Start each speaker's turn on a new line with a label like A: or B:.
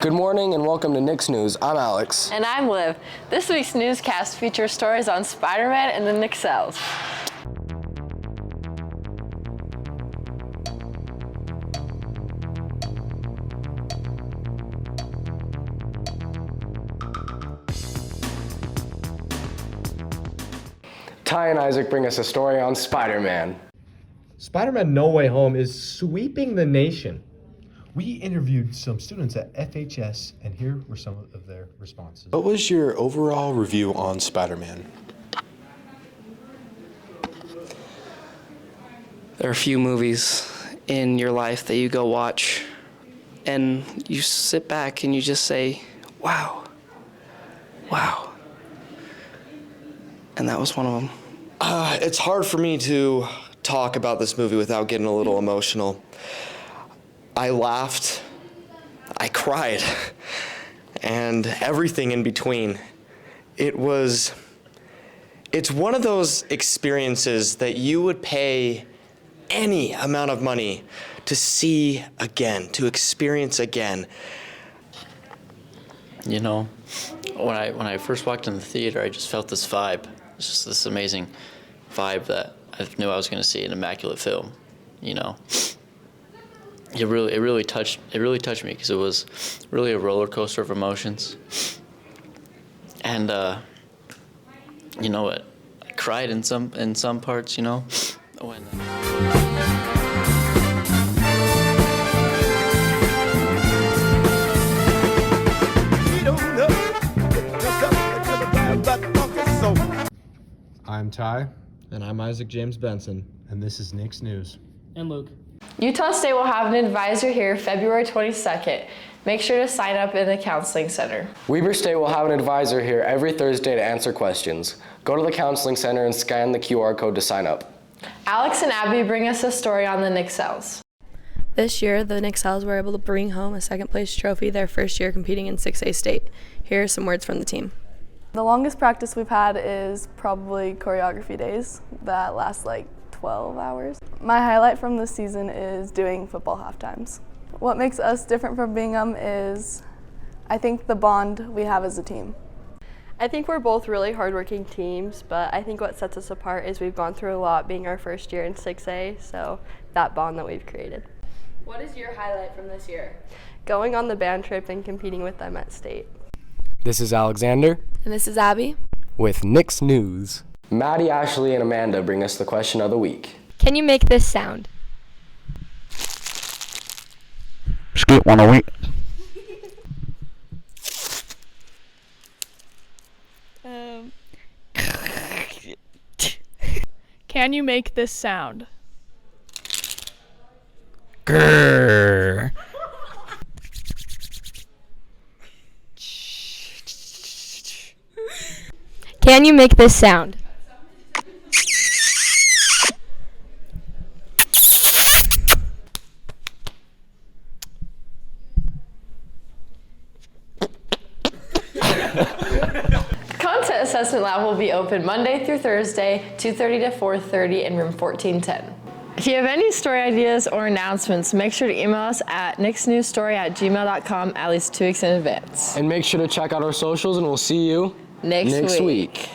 A: Good morning and welcome to Nick's News. I'm Alex.
B: And I'm Liv. This week's newscast features stories on SpiderMan and the Nixels.
A: Ty and Isaac bring us a story on SpiderMan.
C: SpiderMan No Way Home is sweeping the nation.
D: We interviewed some students at FHS, and here were some of their responses.
E: What was your overall review on SpiderMan?
F: There are a few movies in your life that you go watch and you sit back and you just say, wow, wow. And that was one of them.
G: It's hard for me to talk about this movie without getting a little emotional. I laughed, I cried, and everything in between. It's one of those experiences that you would pay any amount of money to see again, to experience again.
H: You know, when I first walked in the theater, I just felt this vibe. It's just this amazing vibe that I knew I was going to see an immaculate film. You know, it really touched me because it was really a roller coaster of emotions. And you know what? I cried in some parts. You know, when.
D: I'm Ty,
C: And I'm Isaac James Benson.
D: and this is Nick's News.
I: And Luke.
B: Utah State will have an advisor here February 22nd. Make sure to sign up in the counseling center.
A: Weber State will have an advisor here every Thursday to answer questions. Go to the counseling center and scan the QR code to sign up.
B: Alex and Abby bring us a story on the Nixels.
J: This year, the Nixels were able to bring home a second-place trophy their first year competing in 6A state. Here are some words from the team.
K: The longest practice we've had is probably choreography days that last like 12 hours. My highlight from this season is doing football halftimes. What makes us different from Bingham is, I think, the bond we have as a team.
L: I think we're both really hardworking teams, but I think what sets us apart is we've gone through a lot being our first year in 6A, so that bond that we've created.
B: What is your highlight from this year?
L: Going on the band trip and competing with them at state.
A: This is Alexander
J: And this is Abby.
A: with Nick's News. Maddie, Ashley, and Amanda bring us the question of the week.
M: Can you make this sound?
N: Skip one a week.
I: Can you make this sound?
N: Grrr.
M: Can you make this sound?
B: Content Assessment Lab will be open Monday through Thursday, 2:30 to 4:30 in room 1410. If you have any story ideas or announcements, make sure to email us at nixnewsstory@gmail.com at least 2 weeks in advance.
A: And make sure to check out our socials and we'll see you
B: Next
A: week.